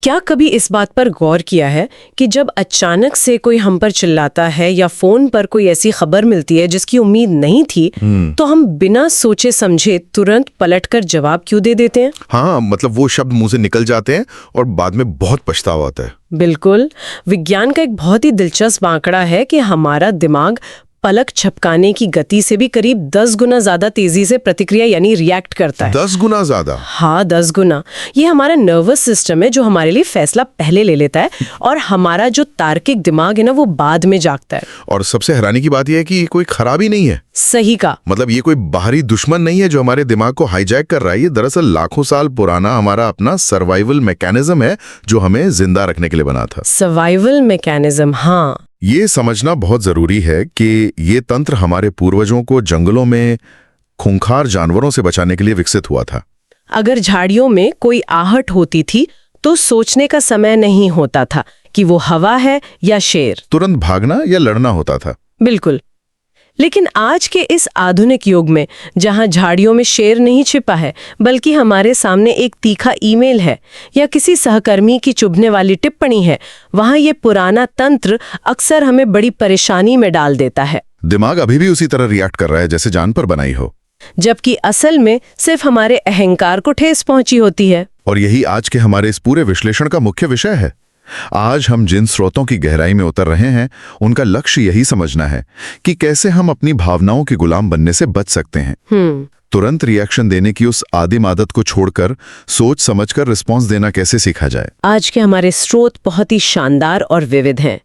क्या कभी इस बात पर गौर किया है कि जब अचानक से कोई हम पर चिल्लाता है या फोन पर कोई ऐसी खबर मिलती है जिसकी उम्मीद नहीं थी, तो हम बिना सोचे समझे तुरंत पलटकर जवाब क्यों दे देते हैं? हाँ, मतलब वो शब्द मुंह से निकल जाते हैं और बाद में बहुत पछतावा होता है। बिल्कुल। विज्ञान का एक बहुत ही दिलचस्प आंकड़ा है कि हमारा दिमाग पलक झपकाने की गति से भी करीब 10 गुना ज्यादा तेजी से प्रतिक्रिया यानी रिएक्ट करता है। 10 गुना ज्यादा? हाँ, 10 गुना। ये हमारा नर्वस सिस्टम है जो हमारे लिए फैसला पहले ले लेता है और हमारा जो तार्किक दिमाग है ना, वो बाद में जागता है। और सबसे हैरानी की बात यह है कि ये कोई खराबी नहीं है। सही कहा। मतलब ये कोई बाहरी दुश्मन नहीं है जो हमारे दिमाग को हाईजैक कर रहा है। ये दरअसल लाखों साल पुराना हमारा अपना सर्वाइवल मैकेनिज्म है जो हमें जिंदा रखने के लिए बना था। सर्वाइवल मैकेनिज्म, हाँ। ये समझना बहुत जरूरी है कि ये तंत्र हमारे पूर्वजों को जंगलों में खूंखार जानवरों से बचाने के लिए विकसित हुआ था। अगर झाड़ियों में कोई आहट होती थी तो सोचने का समय नहीं होता था कि वो हवा है या शेर। तुरंत भागना या लड़ना होता था। बिल्कुल। लेकिन आज के इस आधुनिक युग में जहां झाड़ियों में शेर नहीं छिपा है, बल्कि हमारे सामने एक तीखा ईमेल है या किसी सहकर्मी की चुभने वाली टिप्पणी है, वहां ये पुराना तंत्र अक्सर हमें बड़ी परेशानी में डाल देता है। दिमाग अभी भी उसी तरह रिएक्ट कर रहा है जैसे जान पर बनाई हो, जबकि असल में सिर्फ हमारे अहंकार को ठेस पहुंची होती है। और यही आज के हमारे इस पूरे विश्लेषण का मुख्य विषय है। आज हम जिन स्रोतों की गहराई में उतर रहे हैं, उनका लक्ष्य यही समझना है कि कैसे हम अपनी भावनाओं के गुलाम बनने से बच सकते हैं। तुरंत रिएक्शन देने की उस आदिम आदत को छोड़कर सोच समझकर रिस्पॉन्स देना कैसे सीखा जाए। आज के हमारे स्रोत बहुत ही शानदार और विविध हैं।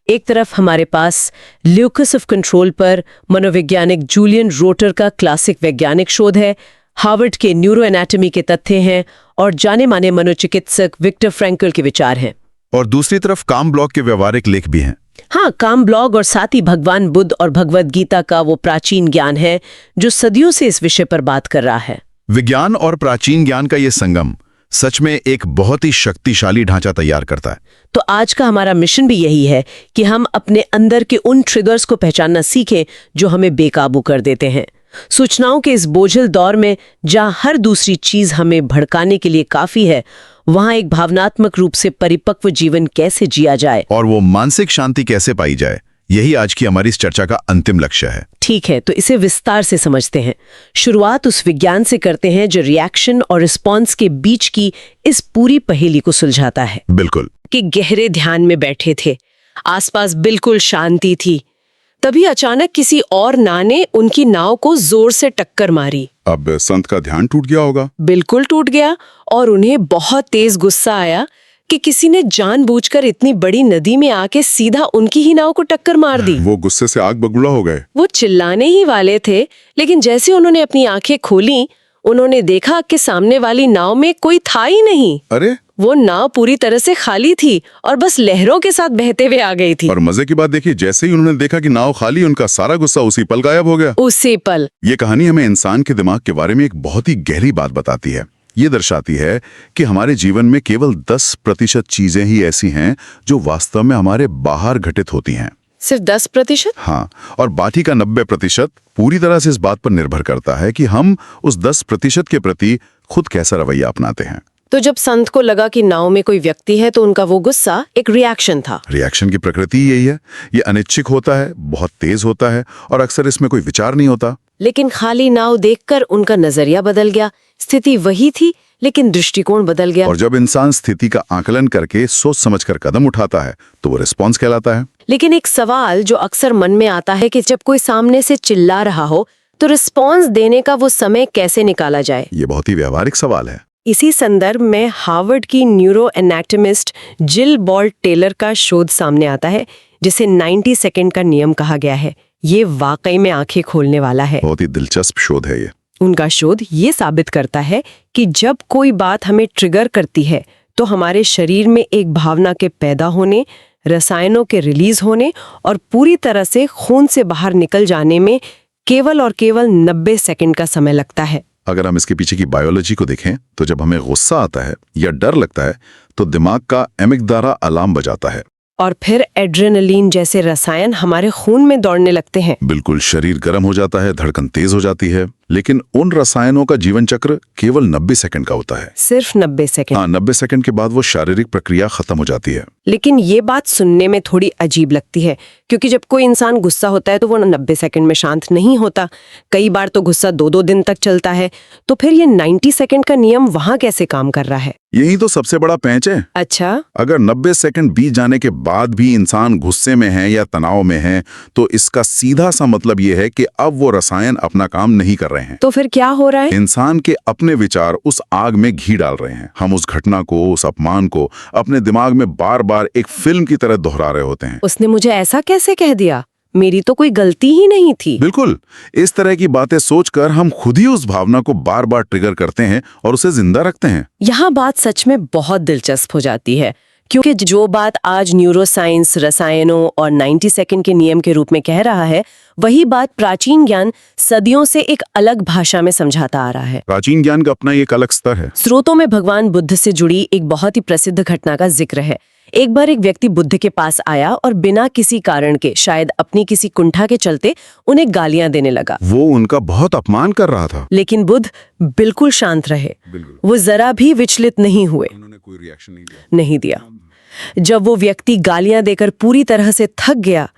एक तरफ हमारे पास ल्यूकस ऑफ कंट्रोल पर मनोवैज्ञानिक जूलियन रोटर का क्लासिक वैज्ञानिक शोध है, हार्वर्ड के न्यूरो एनाटॉमी के तथ्य हैं और जाने माने मनोचिकित्सक विक्टर फ्रैंकल के विचार हैं। और दूसरी तरफ काम ब्लॉग के व्यवहारिक लेख भी हैं। हाँ, काम ब्लॉग और साथ ही भगवान बुद्ध और भगवद गीता का वो प्राचीन ज्ञान है जो सदियों से इस विषय पर बात कर रहा है। विज्ञान और प्राचीन ज्ञान का ये संगम सच में एक बहुत ही शक्तिशाली ढांचा तैयार करता है। तो आज का हमारा मिशन भी यही है कि हम अपने अंदर के उन ट्रिगर्स को पहचानना सीखें जो हमें बेकाबू कर देते हैं। सूचनाओं के इस बोझिल दौर में जहां हर दूसरी चीज हमें भड़काने के लिए काफी है, वहां एक भावनात्मक रूप से परिपक्व जीवन कैसे जिया जाए और वो मानसिक शांति कैसे पाई जाए, यही आज की हमारी इस चर्चा का अंतिम लक्ष्य है। ठीक है, तो इसे विस्तार से समझते हैं। शुरुआत उस विज्ञान से करते हैं जो रिएक्शन और रिस्पॉन्स के बीच की इस पूरी पहेली को सुलझाता है। बिल्कुल। कि गहरे ध्यान में बैठे थे, आसपास बिल्कुल शांति थी, तभी अचानक किसी और नाव ने उनकी नाव को जोर से टक्कर मारी। अब संत का ध्यान टूट गया होगा। बिल्कुल टूट गया और उन्हें बहुत तेज गुस्सा आया कि किसी ने जानबूझकर इतनी बड़ी नदी में आके सीधा उनकी ही नाव को टक्कर मार दी। वो गुस्से से आग बबूला हो गए। वो चिल्लाने ही वाले थे, लेकिन जैसे उन्होंने अपनी आंखें खोली, उन्होंने देखा कि सामने वाली नाव में कोई था ही नहीं। अरे, वो नाव पूरी तरह से खाली थी और बस लहरों के साथ बहते हुए आ गई थी। और मजे की बात देखिए, जैसे ही उन्होंने देखा कि नाव खाली, उनका सारा गुस्सा उसी पल गायब हो गया। उसी पल। ये कहानी हमें इंसान के दिमाग के बारे में एक बहुत ही गहरी बात बताती है। ये दर्शाती है कि हमारे जीवन में केवल 10% चीजें ही ऐसी हैं जो वास्तव में हमारे बाहर घटित होती हैं। सिर्फ 10%? हाँ, और बाकी का 90% पूरी तरह से इस बात पर निर्भर करता है कि हम उस 10% के प्रति खुद कैसा रवैया अपनाते हैं। तो जब संत को लगा कि नाव में कोई व्यक्ति है, तो उनका वो गुस्सा एक रिएक्शन था। रिएक्शन की प्रकृति यही है। ये अनिच्छिक होता है, बहुत तेज होता है और अक्सर इसमें कोई विचार नहीं होता। लेकिन खाली नाव देखकर उनका नजरिया बदल गया। स्थिति वही थी, लेकिन दृष्टिकोण बदल गया। और जब इंसान स्थिति का आकलन करके सोच समझकर कदम उठाता है तो वो रिस्पॉन्स कहलाता है। लेकिन एक सवाल जो अक्सर मन में आता है कि जब कोई सामने से चिल्ला रहा हो तो रिस्पॉन्स देने का वो समय कैसे निकाला जाए? ये बहुत ही व्यावहारिक सवाल है। इसी संदर्भ में हार्वर्ड की न्यूरो एनाटॉमिस्ट जिल बॉल्ट टेलर का शोध सामने आता है, जिसे 90 सेकंड का नियम कहा गया है। ये वाकई में आंखें खोलने वाला है। बहुत ही दिलचस्प शोध है ये। उनका शोध ये साबित करता है कि जब कोई बात हमें ट्रिगर करती है तो हमारे शरीर में एक भावना के पैदा होने, रसायनों के रिलीज होने और पूरी तरह से खून से बाहर निकल जाने में केवल और केवल 90 सेकंड का समय लगता है। अगर हम इसके पीछे की बायोलॉजी को देखें तो जब हमें गुस्सा आता है या डर लगता है तो दिमाग का एमिगडाला अलार्म बजाता है और फिर एड्रेनलिन जैसे रसायन हमारे खून में दौड़ने लगते हैं। बिल्कुल, शरीर गर्म हो जाता है, धड़कन तेज हो जाती है। लेकिन उन रसायनों का जीवन चक्र केवल 90 सेकंड का होता है। सिर्फ 90 सेकंड? हाँ, 90 सेकंड के बाद वो शारीरिक प्रक्रिया खत्म हो जाती है। लेकिन ये बात सुनने में थोड़ी अजीब लगती है, क्योंकि जब कोई इंसान गुस्सा होता है तो वो 90 सेकंड में शांत नहीं होता। कई बार तो गुस्सा 2-2 दिन तक चलता है। तो फिर ये 90 सेकंड का नियम वहां कैसे काम कर रहा है? यही तो सबसे बड़ा पैंच है। अच्छा। अगर 90 सेकंड बीत जाने के बाद भी इंसान गुस्से में है या तनाव में है, तो इसका सीधा सा मतलब ये है कि अब वो रसायन अपना काम नहीं कर रहे हैं। तो फिर क्या हो रहा है? इंसान के अपने विचार उस आग में घी डाल रहे हैं। हम उस घटना को, उस अपमान को अपने दिमाग में बार बार एक फिल्म की तरह दोहरा रहे होते हैं। उसने मुझे ऐसा कैसे कह दिया? मेरी तो कोई गलती ही नहीं थी। बिल्कुल, इस तरह की बातें सोचकर हम खुद ही उस भावना को बार बार ट्रिगर करते हैं और उसे जिंदा रखते हैं। यहाँ बात सच में बहुत दिलचस्प हो जाती है, क्योंकि जो बात आज न्यूरोसाइंस, रसायनों और 90 सेकंड के नियम के रूप में कह रहा है, वही बात प्राचीन ज्ञान सदियों से एक अलग भाषा में समझाता आ रहा है। प्राचीन ज्ञान का अपना एक अलग स्तर है। स्रोतों में भगवान बुद्ध से जुड़ी एक बहुत ही प्रसिद्ध घटना का जिक्र है। एक बार एक व्यक्ति बुद्ध के पास आया और बिना किसी कारण के, शायद अपनी किसी कुंठा के चलते, उन्हें गालियां देने लगा। वो उनका बहुत अपमान कर रहा था। लेकिन बुद्ध बिल्कुल शांत रहे। वो जरा भी विचलित नहीं हुए। उन्होंने कोई रिएक्शन नहीं दिया। जब वो व्यक्ति गालियां देकर पूरी तरह से थक गया,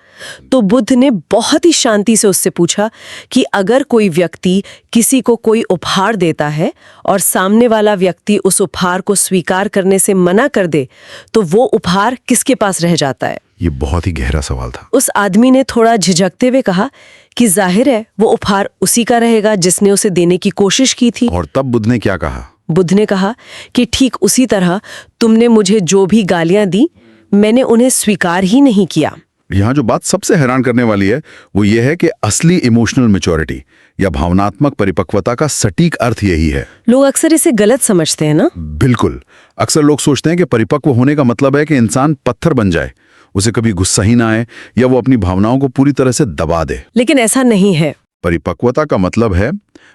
तो बुद्ध ने बहुत ही शांति से उससे पूछा कि अगर कोई व्यक्ति किसी को कोई उपहार देता है और सामने वाला व्यक्ति उस उपहार को स्वीकार करने से मना कर दे, तो वो उपहार किसके पास रह जाता है? ये बहुत ही गहरा सवाल था। उस आदमी ने थोड़ा झिझकते हुए कहा कि जाहिर है वो उपहार उसी का रहेगा जिसने उसे देने की कोशिश की थी। और तब बुद्ध ने क्या कहा? बुद्ध ने कहा कि ठीक उसी तरह तुमने मुझे जो भी गालियां दी, मैंने उन्हें स्वीकार ही नहीं किया। यहाँ जो बात सबसे हैरान करने वाली है वो ये है कि असली इमोशनल मैच्योरिटी या भावनात्मक परिपक्वता का सटीक अर्थ यही है। लोग अक्सर इसे गलत समझते हैं ना? बिल्कुल। अक्सर लोग सोचते हैं कि परिपक्व होने का मतलब है कि इंसान पत्थर बन जाए, उसे कभी गुस्सा ही ना आए या वो अपनी भावनाओं को पूरी तरह से दबा दे। लेकिन ऐसा नहीं है। परिपक्वता का मतलब है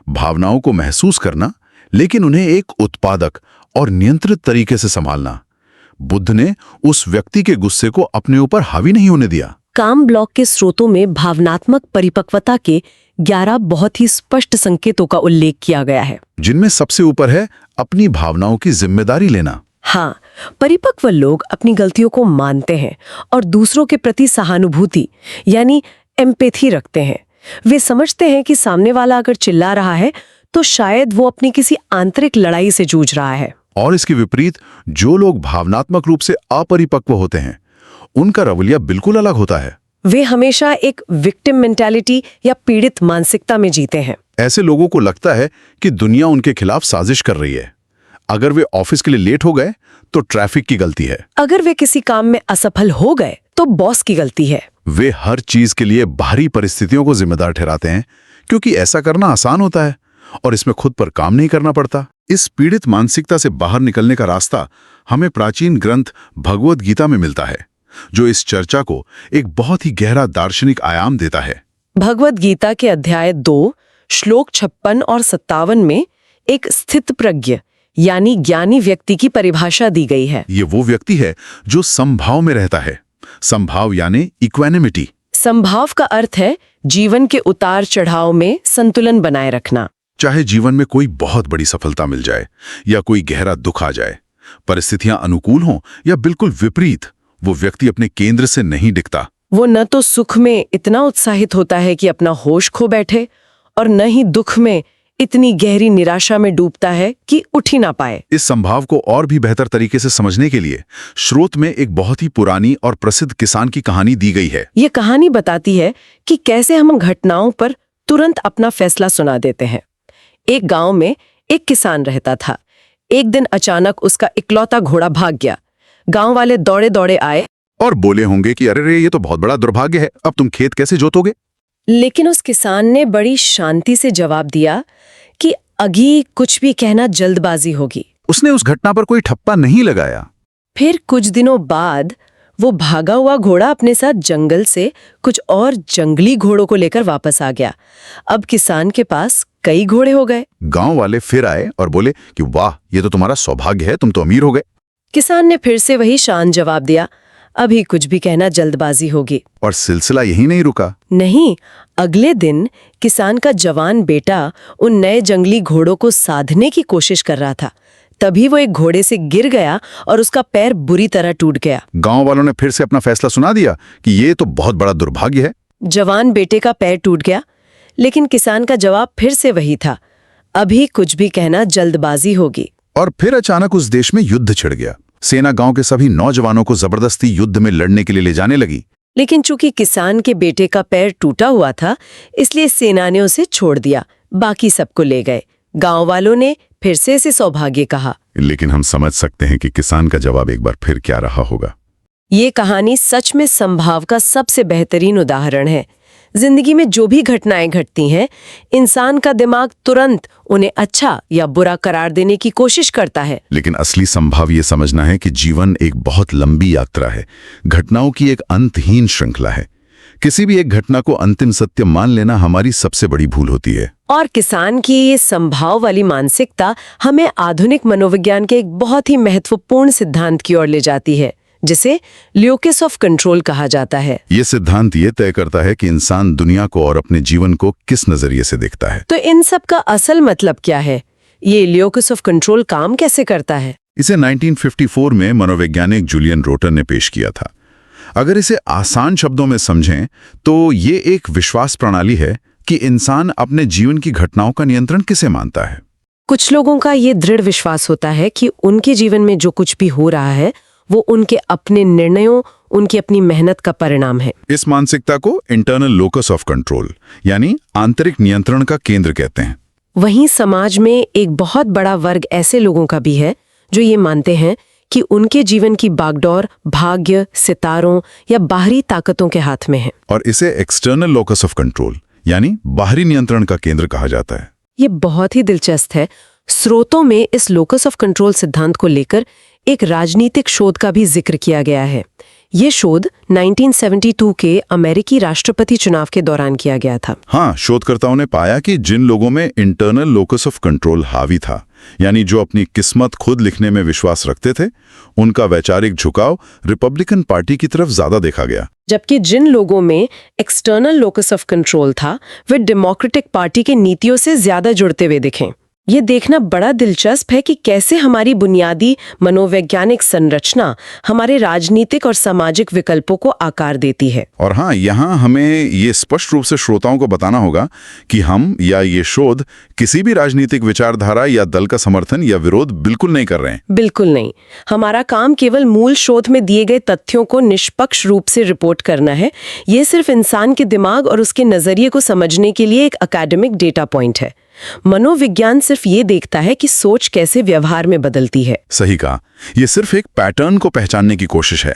भावनाओं को महसूस करना, लेकिन उन्हें एक उत्पादक और नियंत्रित तरीके से संभालना। बुद्ध ने उस व्यक्ति के गुस्से को अपने ऊपर हावी नहीं होने दिया। काम ब्लॉक के स्रोतों में भावनात्मक परिपक्वता के 11 बहुत ही स्पष्ट संकेतों का उल्लेख किया गया है, जिनमें सबसे ऊपर है अपनी भावनाओं की जिम्मेदारी लेना। हाँ, परिपक्व लोग अपनी गलतियों को मानते हैं और दूसरों के प्रति सहानुभूति यानी एम्पैथी रखते हैं। वे समझते हैं कि सामने वाला अगर चिल्ला रहा है तो शायद वो अपनी किसी आंतरिक लड़ाई से जूझ रहा है। और इसके विपरीत जो लोग भावनात्मक रूप से अपरिपक्व होते हैं, उनका रवैया बिल्कुल अलग होता है। वे हमेशा एक विक्टिम मेंटालिटी या पीड़ित मानसिकता में जीते हैं। ऐसे लोगों को लगता है कि दुनिया उनके खिलाफ साजिश कर रही है। अगर वे ऑफिस के लिए लेट हो गए तो ट्रैफिक की गलती है। अगर वे किसी काम में असफल हो गए तो बॉस की गलती है। वे हर चीज के लिए बाहरी परिस्थितियों को जिम्मेदार ठहराते हैं, क्योंकि ऐसा करना आसान होता है और इसमें खुद पर काम नहीं करना पड़ता। इस पीड़ित मानसिकता से बाहर निकलने का रास्ता हमें प्राचीन ग्रंथ भगवद गीता में मिलता है, जो इस चर्चा को एक बहुत ही गहरा दार्शनिक आयाम देता है। भगवद गीता के अध्याय 2 श्लोक 56 और 57 में एक स्थित प्रज्ञ यानी ज्ञानी व्यक्ति की परिभाषा दी गई है। ये वो व्यक्ति है जो समभाव में रहता है। समभाव यानी इक्वेनिमिटी। समभाव का अर्थ है जीवन के उतार चढ़ाव में संतुलन बनाए रखना। चाहे जीवन में कोई बहुत बड़ी सफलता मिल जाए या कोई गहरा दुख आ जाए, परिस्थितियां अनुकूल हों या बिल्कुल विपरीत, वो व्यक्ति अपने केंद्र से नहीं डिगता। वो न तो सुख में इतना उत्साहित होता है कि अपना होश खो बैठे और न ही दुख में इतनी गहरी निराशा में डूबता है कि उठ ही ना पाए। इस संभाव को और भी बेहतर तरीके से समझने के लिए स्रोत में एक बहुत ही पुरानी और प्रसिद्ध किसान की कहानी दी गई है। ये कहानी बताती है कि कैसे हम घटनाओं पर तुरंत अपना फैसला सुना देते हैं। एक गांव में एक किसान रहता था। एक दिन अचानक उसका इकलौता घोड़ा भाग गया। गांव वाले दौड़े दौड़े आए और बोले होंगे कि अरे रे, ये तो बहुत बड़ा दुर्भाग्य है, अब तुम खेत कैसे जोतोगे? लेकिन उस किसान ने बड़ी शांति से जवाब दिया कि अभी कुछ भी कहना जल्दबाजी होगी। उसने उस घटना पर कोई ठप्पा नहीं लगाया। फिर कुछ दिनों बाद वो भागा हुआ घोड़ा अपने साथ जंगल से कुछ और जंगली घोड़ों को लेकर वापस आ गया। अब किसान के पास कई घोड़े हो गए। गांव वाले फिर आए और बोले कि वाह, ये तो तुम्हारा सौभाग्य है, तुम तो अमीर हो गए। किसान ने फिर से वही शांत जवाब दिया, अभी कुछ भी कहना जल्दबाजी होगी। और सिलसिला यही नहीं रुका। नहीं, अगले दिन किसान का जवान बेटा उन नए जंगली घोड़ों को साधने की कोशिश कर रहा था। तभी वो एक घोड़े से गिर गया और उसका पैर बुरी तरह टूट गया। गांव वालों ने फिर से अपना फैसला सुना दिया कि ये तो बहुत बड़ा दुर्भाग्य है। जवान बेटे का पैर टूट गया, लेकिन किसान का जवाब फिर से वही था, अभी कुछ भी कहना जल्दबाजी होगी। और फिर अचानक उस देश में युद्ध छिड़ गया। सेना गांव के सभी नौजवानों को जबरदस्ती युद्ध में लड़ने के लिए ले जाने लगी। लेकिन चूंकि किसान के बेटे का पैर टूटा हुआ था, इसलिए सेना ने उसे छोड़ दिया, बाकी सबको ले गए। गांव वालों ने फिर से इसे सौभाग्य कहा। लेकिन हम समझ सकते हैं कि किसान का जवाब एक बार फिर क्या रहा होगा। ये कहानी सच में संभाव का सबसे बेहतरीन उदाहरण है। जिंदगी में जो भी घटनाएं घटती हैं, इंसान का दिमाग तुरंत उन्हें अच्छा या बुरा करार देने की कोशिश करता है। लेकिन असली संभाव ये समझना है कि जीवन एक बहुत लंबी यात्रा है, घटनाओं की एक अंतहीन श्रृंखला है। किसी भी एक घटना को अंतिम सत्य मान लेना हमारी सबसे बड़ी भूल होती है। और किसान की ये संभाव वाली मानसिकता हमें आधुनिक मनोविज्ञान के एक बहुत ही महत्वपूर्ण सिद्धांत की ओर ले जाती है, जिसे ल्यूकस ऑफ कंट्रोल कहा जाता है। ये सिद्धांत ये तय करता है कि इंसान दुनिया को और अपने जीवन को किस नजरिए से देखता है। तो इन सब का असल मतलब क्या है? ये ल्यूकस ऑफ कंट्रोल काम कैसे करता है? इसे 1954 में मनोवैज्ञानिक जूलियन रोटर ने पेश किया था। अगर इसे आसान शब्दों में समझें तो ये एक विश्वास प्रणाली है कि इंसान अपने जीवन की घटनाओं का नियंत्रण किसे मानता है। कुछ लोगों का ये दृढ़ विश्वास होता है कि उनके जीवन में जो कुछ भी हो रहा है वो उनके अपने निर्णयों, उनकी अपनी मेहनत का परिणाम है। इस मानसिकता को इंटरनल लोकस ऑफ कंट्रोल यानी आंतरिक नियंत्रण का केंद्र कहते हैं। वहीं समाज में एक बहुत बड़ा वर्ग ऐसे लोगों का भी है जो ये मानते हैं कि उनके जीवन की बागडोर भाग्य, सितारों या बाहरी ताकतों के हाथ में है। और इसे एक्सटर्नल लोकस ऑफ कंट्रोल यानी बाहरी नियंत्रण का केंद्र कहा जाता है। ये बहुत ही दिलचस्प है। स्रोतों में इस लोकस ऑफ कंट्रोल सिद्धांत को लेकर एक राजनीतिक शोध का भी जिक्र किया गया है। ये शोध 1972 के अमेरिकी राष्ट्रपति चुनाव के दौरान किया गया था। हाँ, शोधकर्ताओं ने पाया कि जिन लोगों में इंटरनल लोकस ऑफ कंट्रोल हावी था, यानी जो अपनी किस्मत खुद लिखने में विश्वास रखते थे, उनका वैचारिक झुकाव रिपब्लिकन पार्टी की तरफ ज्यादा देखा गया। जबकि जिन लोगों में एक्सटर्नल लोकस ऑफ कंट्रोल था, वे डेमोक्रेटिक पार्टी के नीतियों से ज्यादा जुड़ते हुए दिखें। ये देखना बड़ा दिलचस्प है कि कैसे हमारी बुनियादी मनोवैज्ञानिक संरचना हमारे राजनीतिक और सामाजिक विकल्पों को आकार देती है। और हाँ, यहाँ हमें ये स्पष्ट रूप से श्रोताओं को बताना होगा कि हम या ये शोध किसी भी राजनीतिक विचारधारा या दल का समर्थन या विरोध बिल्कुल नहीं कर रहे हैं। बिल्कुल नहीं। हमारा काम केवल मूल शोध में दिए गए तथ्यों को निष्पक्ष रूप से रिपोर्ट करना है। ये सिर्फ इंसान के दिमाग और उसके नजरिए को समझने के लिए एक एकेडमिक डेटा पॉइंट है। मनोविज्ञान सिर्फ ये देखता है कि सोच कैसे व्यवहार में बदलती है। सही कहा, ये सिर्फ एक पैटर्न को पहचानने की कोशिश है।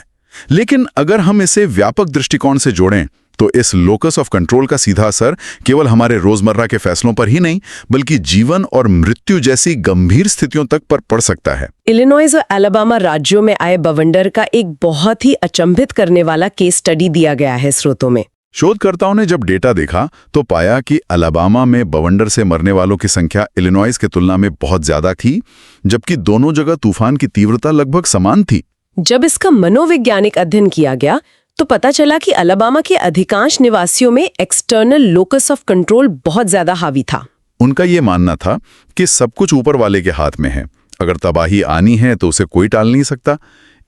लेकिन अगर हम इसे व्यापक दृष्टिकोण से जोड़ें तो इस लोकस ऑफ कंट्रोल का सीधा असर केवल हमारे रोजमर्रा के फैसलों पर ही नहीं, बल्कि जीवन और मृत्यु जैसी गंभीर स्थितियों तक पर पड़ सकता है। इलिनॉइस और अलाबामा राज्यों में आए बवंडर का एक बहुत ही अचंभित करने वाला केस स्टडी दिया गया है स्रोतों में। शोधकर्ताओं ने जब डेटा देखा तो पाया कि अलाबामा में बवंडर से मरने वालों की संख्या इलिनॉइस की तुलना में बहुत ज्यादा थी, जबकि दोनों जगह तूफान की तीव्रता लगभग समान थी। जब इसका मनोवैज्ञानिक अध्ययन किया गया तो पता चला कि अलाबामा के अधिकांश निवासियों में एक्सटर्नल लोकस ऑफ कंट्रोल बहुत ज्यादा हावी था। उनका ये मानना था कि सब कुछ ऊपर वाले के हाथ में है, अगर तबाही आनी है तो उसे कोई टाल नहीं सकता।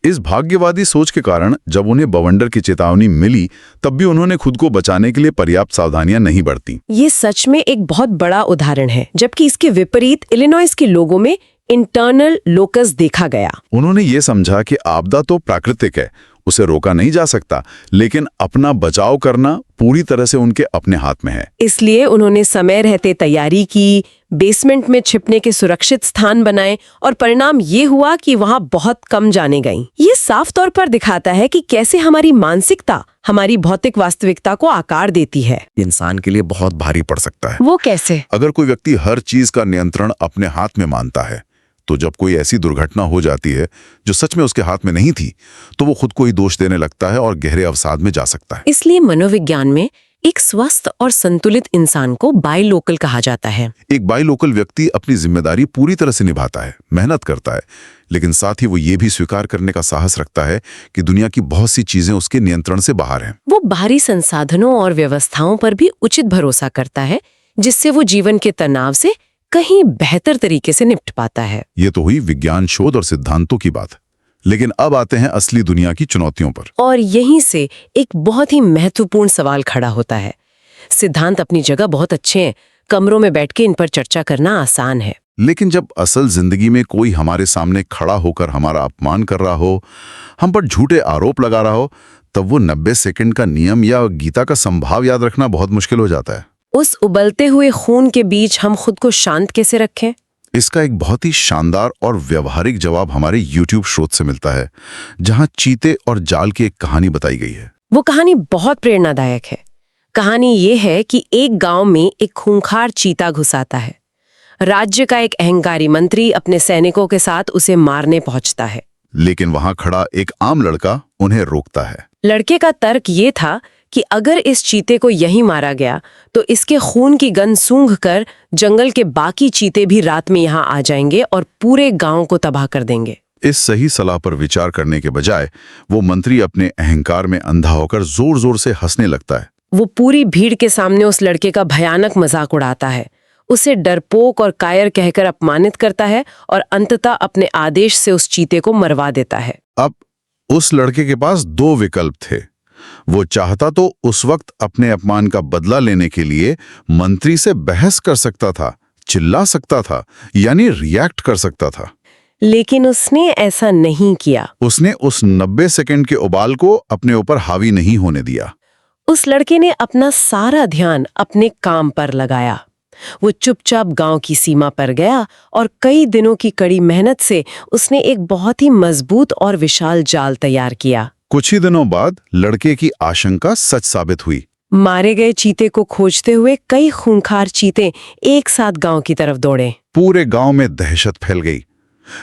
इस भाग्यवादी सोच के कारण जब उन्हें बवंडर की चेतावनी मिली, तब भी उन्होंने खुद को बचाने के लिए पर्याप्त सावधानियां नहीं बरती। ये सच में एक बहुत बड़ा उदाहरण है, जबकि इसके विपरीत इलिनॉइस के लोगों में इंटरनल लोकस देखा गया। उन्होंने ये समझा कि आपदा तो प्राकृतिक है, उसे रोका नहीं जा सकता, लेकिन अपना बचाव करना पूरी तरह से उनके अपने हाथ में है। इसलिए उन्होंने समय रहते तैयारी की, बेसमेंट में छिपने के सुरक्षित स्थान बनाए और परिणाम ये हुआ कि वहां बहुत कम जाने गईं। ये साफ तौर पर दिखाता है कि कैसे हमारी मानसिकता हमारी भौतिक वास्तविकता को आकार देती है। इंसान के लिए बहुत भारी पड़ सकता है। वो कैसे? अगर कोई व्यक्ति हर चीज का नियंत्रण अपने हाथ में मानता है, तो जब कोई ऐसी दुर्घटना हो जाती है जो सच में उसके हाथ में नहीं थी, तो वो खुद को ही दोष देने लगता है और गहरे अवसाद में जा सकता है। इसलिए मनोविज्ञान में एक स्वस्थ और संतुलित इंसान को बाई लोकल कहा जाता है। एक बाई लोकल व्यक्ति अपनी जिम्मेदारी पूरी तरह से निभाता है, मेहनत करता है, लेकिन साथ ही वो ये भी स्वीकार करने का साहस रखता है कि दुनिया की बहुत सी चीजें उसके नियंत्रण से बाहर हैं। वो बाहरी संसाधनों और व्यवस्थाओं पर भी उचित भरोसा करता है, जिससे वो जीवन के तनाव से कहीं बेहतर तरीके से निपट पाता है। ये तो हुई विज्ञान शोध और सिद्धांतों की बात, लेकिन अब आते हैं असली दुनिया की चुनौतियों पर। और यहीं से एक बहुत ही महत्वपूर्ण सवाल खड़ा होता है। सिद्धांत अपनी जगह बहुत अच्छे हैं, कमरों में बैठ के इन पर चर्चा करना आसान है, लेकिन जब असल जिंदगी में कोई हमारे सामने खड़ा होकर हमारा अपमान कर रहा हो, हम पर झूठे आरोप लगा रहा हो, तब वो 90 सेकंड का नियम या गीता का संभाव याद रखना बहुत मुश्किल हो जाता है। उस उबलते हुए खून के बीच हम खुद को शांत कैसे रखें? इसका एक बहुत ही शानदार और व्यवहारिक जवाब हमारे YouTube स्रोत से मिलता है, जहां चीते और जाल की एक कहानी बताई गई है। वो कहानी बहुत प्रेरणादायक है। कहानी ये है कि एक गांव में एक खूंखार चीता घुस आता है। राज्य का एक अहंकारी मंत्री अपने सैनिकों के साथ उसे मारने पहुंचता है, लेकिन वहां खड़ा एक आम लड़का उन्हें रोकता है। लड़के का तर्क ये था कि अगर इस चीते को यहीं मारा गया तो इसके खून की गंध सूंघकर जंगल के बाकी चीते भी रात में यहाँ आ जाएंगे और पूरे गांव को तबाह कर देंगे। इस सही सलाह पर विचार करने के बजाय वो मंत्री अपने अहंकार में अंधा होकर जोर जोर से हंसने लगता है। वो पूरी भीड़ के सामने उस लड़के का भयानक मजाक उड़ाता है, उसे डरपोक और कायर कहकर अपमानित करता है और अंततः अपने आदेश से उस चीते को मरवा देता है। अब उस लड़के के पास दो विकल्प थे। वो चाहता तो उस वक्त अपने अपमान का बदला लेने के लिए मंत्री से बहस कर सकता था, चिल्ला सकता था, यानी रिएक्ट कर सकता था, लेकिन उसने ऐसा नहीं किया। उसने उस 90 सेकंड के उबाल को अपने ऊपर हावी नहीं होने दिया। उस लड़के ने अपना सारा ध्यान अपने काम पर लगाया। वो चुपचाप गांव की सीमा पर गया और कई दिनों की कड़ी मेहनत से उसने एक बहुत ही मजबूत और विशाल जाल तैयार किया। कुछ ही दिनों बाद लड़के की आशंका सच साबित हुई। मारे गए चीते को खोजते हुए कई खूंखार चीते एक साथ गांव की तरफ दौड़े। पूरे गांव में दहशत फैल गई,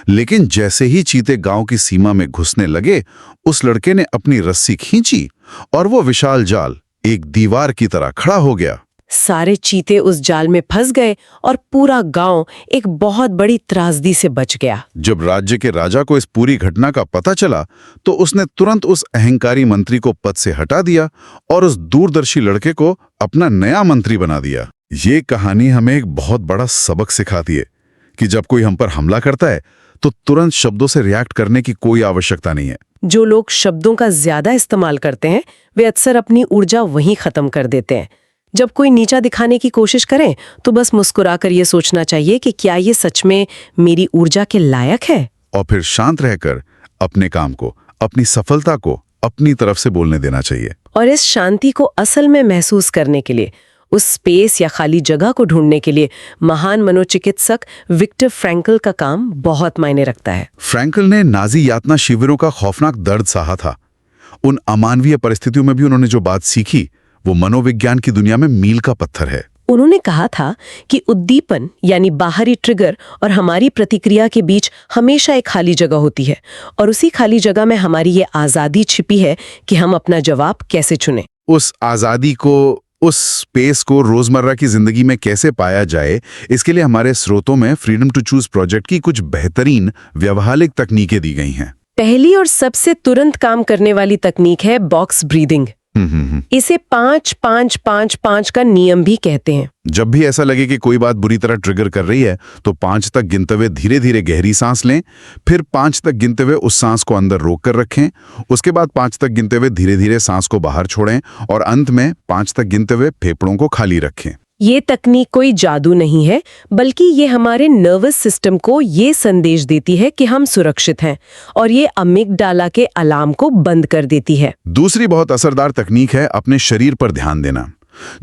लेकिन जैसे ही चीते गांव की सीमा में घुसने लगे, उस लड़के ने अपनी रस्सी खींची और वो विशाल जाल एक दीवार की तरह खड़ा हो गया। सारे चीते उस जाल में फंस गए और पूरा गांव एक बहुत बड़ी त्रासदी से बच गया। जब राज्य के राजा को इस पूरी घटना का पता चला, तो उसने तुरंत उस अहंकारी मंत्री को पद से हटा दिया और उस दूरदर्शी लड़के को अपना नया मंत्री बना दिया। ये कहानी हमें एक बहुत बड़ा सबक सिखाती है कि जब कोई हम पर हमला करता है तो तुरंत शब्दों से रिएक्ट करने की कोई आवश्यकता नहीं है। जो लोग शब्दों का ज्यादा इस्तेमाल करते हैं, वे अक्सर अपनी ऊर्जा वहीं खत्म कर देते हैं। जब कोई नीचा दिखाने की कोशिश करें तो बस मुस्कुराकर ये सोचना चाहिए कि क्या ये सच में मेरी ऊर्जा के लायक है, और फिर शांत रहकर अपने काम को, अपनी सफलता को अपनी तरफ से बोलने देना चाहिए। और इस शांति को असल में महसूस करने के लिए, उस स्पेस या खाली जगह को ढूंढने के लिए महान मनोचिकित्सक विक्टर फ्रैंकल का काम बहुत मायने रखता है। फ्रैंकल ने नाजी यातना शिविरों का खौफनाक दर्द सहा था। उन अमानवीय परिस्थितियों में भी उन्होंने जो बात सीखी, वो मनोविज्ञान की दुनिया में मील का पत्थर है। उन्होंने कहा था कि उद्दीपन यानी बाहरी ट्रिगर और हमारी प्रतिक्रिया के बीच हमेशा एक खाली जगह होती है, और उसी खाली जगह में हमारी ये आज़ादी छिपी है कि हम अपना जवाब कैसे चुनें। उस आज़ादी को, उस स्पेस को रोजमर्रा की जिंदगी में कैसे पाया जाए, इसके लिए हमारे स्रोतों में फ्रीडम टू चूज प्रोजेक्ट की कुछ बेहतरीन व्यवहारिक तकनीकें दी गई हैं। पहली और सबसे तुरंत काम करने वाली तकनीक है बॉक्स ब्रीदिंग। इसे 5-5-5-5 का नियम भी कहते हैं। जब भी ऐसा लगे कि कोई बात बुरी तरह ट्रिगर कर रही है, तो 5 तक गिनते हुए धीरे धीरे गहरी सांस लें, फिर 5 तक गिनते हुए उस सांस को अंदर रोक कर रखें, उसके बाद 5 तक गिनते हुए धीरे धीरे सांस को बाहर छोड़ें, और अंत में 5 तक गिनते हुए फेफड़ों को खाली रखें। ये तकनीक कोई जादू नहीं है, बल्कि ये हमारे नर्वस सिस्टम को ये संदेश देती है कि हम सुरक्षित हैं, और ये अमिगडाला के अलार्म को बंद कर देती है। दूसरी बहुत असरदार तकनीक है अपने शरीर पर ध्यान देना।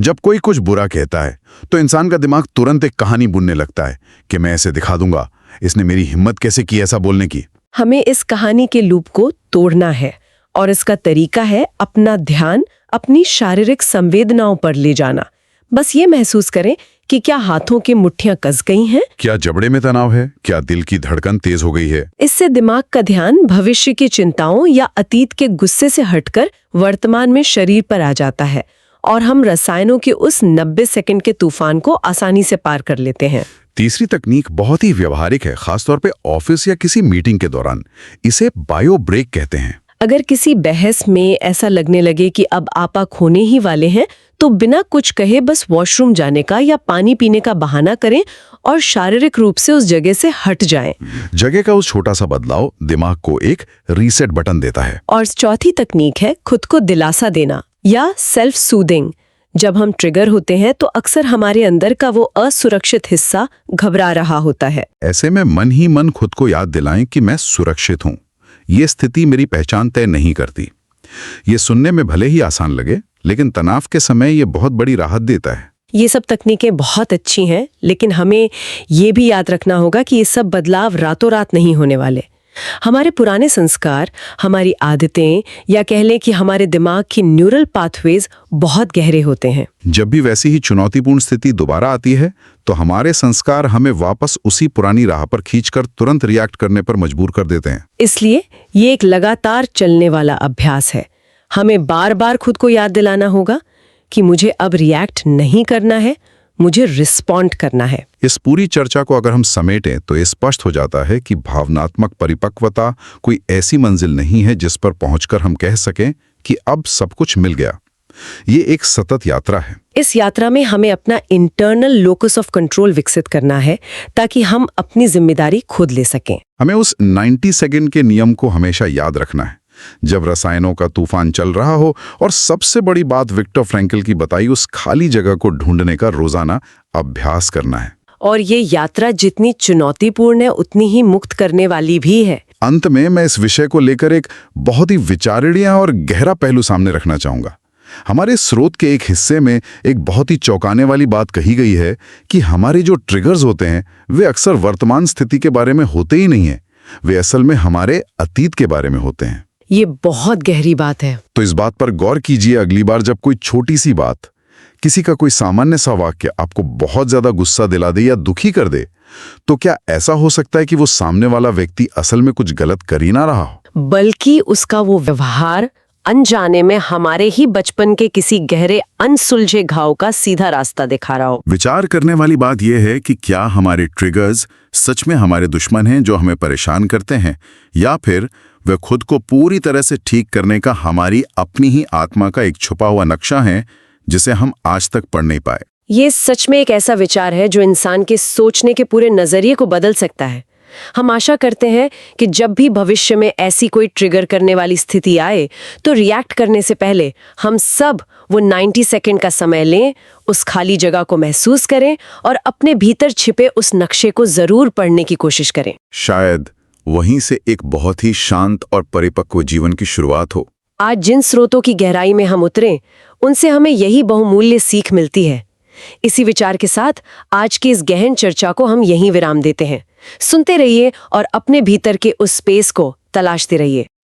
जब कोई कुछ बुरा कहता है तो इंसान का दिमाग तुरंत एक कहानी बुनने लगता है कि मैं ऐसे दिखा दूंगा, इसने मेरी हिम्मत कैसे की ऐसा बोलने की। हमें इस कहानी के लूप को तोड़ना है, और इसका तरीका है अपना ध्यान अपनी शारीरिक संवेदनाओं पर ले जाना। बस ये महसूस करें कि क्या हाथों की मुट्ठियां कस गई हैं, क्या जबड़े में तनाव है, क्या दिल की धड़कन तेज हो गई है। इससे दिमाग का ध्यान भविष्य की चिंताओं या अतीत के गुस्से से हटकर वर्तमान में शरीर पर आ जाता है, और हम रसायनों के उस 90 सेकंड के तूफान को आसानी से पार कर लेते हैं। तीसरी तकनीक बहुत ही व्यवहारिक है, खासतौर पे ऑफिस या किसी मीटिंग के दौरान। इसे बायो ब्रेक कहते हैं। अगर किसी बहस में ऐसा लगने लगे कि अब आपा खोने ही वाले हैं, तो बिना कुछ कहे बस वॉशरूम जाने का या पानी पीने का बहाना करें और शारीरिक रूप से उस जगह से हट जाएं। जगह का उस छोटा सा बदलाव दिमाग को एक रीसेट बटन देता है। और चौथी तकनीक है खुद को दिलासा देना या सेल्फ सूदिंग। जब हम ट्रिगर होते हैं तो अक्सर हमारे अंदर का वो असुरक्षित हिस्सा घबरा रहा होता है। ऐसे में मन ही मन खुद को याद दिलाएं कि मैं सुरक्षित हूं, ये स्थिति मेरी पहचान तय नहीं करती। ये सुनने में भले ही आसान लगे, लेकिन तनाव के समय ये बहुत बड़ी राहत देता है। ये सब तकनीकें बहुत अच्छी हैं, लेकिन हमें ये भी याद रखना होगा कि ये सब बदलाव रातों रात नहीं होने वाले। हमारे पुराने संस्कार, हमारी आदतें या कह लें कि हमारे दिमाग की न्यूरल पाथवेज बहुत गहरे होते हैं। जब भी वैसी ही चुनौतीपूर्ण स्थिति दोबारा आती है, तो हमारे संस्कार हमें वापस उसी पुरानी राह पर खींचकर तुरंत रिएक्ट करने पर मजबूर कर देते हैं। इसलिए ये एक लगातार चलने वाला अभ्यास है। हमें बार बार खुद को याद दिलाना होगा कि मुझे अब रिएक्ट नहीं करना है, मुझे रिस्पॉन्ड करना है। इस पूरी चर्चा को अगर हम समेटें तो ये स्पष्ट हो जाता है कि भावनात्मक परिपक्वता कोई ऐसी मंजिल नहीं है जिस पर पहुंचकर हम कह सकें कि अब सब कुछ मिल गया। ये एक सतत यात्रा है। इस यात्रा में हमें अपना इंटरनल लोकस ऑफ कंट्रोल विकसित करना है ताकि हम अपनी जिम्मेदारी खुद ले सकें। हमें उस 90 सेकंड के नियम को हमेशा याद रखना है जब रसायनों का तूफान चल रहा हो, और सबसे बड़ी बात विक्टर फ्रैंकल की बताई उस खाली जगह को ढूंढने का रोजाना अभ्यास करना है। और ये यात्रा जितनी चुनौतीपूर्ण है उतनी ही मुक्त करने वाली भी है। अंत में मैं इस विषय को लेकर एक बहुत ही विचारणीय और गहरा पहलू सामने रखना चाहूंगा। हमारे स्रोत के एक हिस्से में एक बहुत ही चौंकाने वाली बात कही गई है कि हमारे जो ट्रिगर्स होते हैं वे अक्सर वर्तमान स्थिति के बारे में होते ही नहीं है, वे असल में हमारे अतीत के बारे में होते हैं। ये बहुत गहरी बात है। तो इस बात पर गौर कीजिए अगली बार जब कोई छोटी सी बात, किसी का कोई सामान्य सा वाक्य आपको बहुत ज्यादा गुस्सा दिला दे या दुखी कर दे, तो क्या ऐसा हो सकता है कि वो सामने वाला व्यक्ति असल में कुछ गलत कर ही ना रहा हो, बल्कि उसका वो व्यवहार अनजाने में हमारे ही बचपन के किसी गहरे अनसुलझे घाव का सीधा रास्ता दिखा रहा हो। विचार करने वाली बात यह है कि क्या हमारे ट्रिगर्स सच में हमारे दुश्मन हैं जो हमें परेशान करते हैं, या फिर वे खुद को पूरी तरह से ठीक करने का हमारी अपनी ही आत्मा का एक छुपा हुआ नक्शा है जिसे हम आज तक पढ़ नहीं पाए। ये सच में एक ऐसा विचार है जो इंसान के सोचने के पूरे नजरिए को बदल सकता है। हम आशा करते हैं कि जब भी भविष्य में ऐसी कोई ट्रिगर करने वाली स्थिति आए तो रिएक्ट करने से पहले हम सब वो 90 सेकंड का समय लें, उस खाली जगह को महसूस करें और अपने भीतर छिपे उस नक्शे को जरूर पढ़ने की कोशिश करें। शायद वहीं से एक बहुत ही शांत और परिपक्व जीवन की शुरुआत हो। आज जिन स्रोतों की गहराई में हम उतरें, उनसे हमें यही बहुमूल्य सीख मिलती है। इसी विचार के साथ आज की इस गहन चर्चा को हम यहीं विराम देते हैं। सुनते रहिए और अपने भीतर के उस स्पेस को तलाशते रहिए।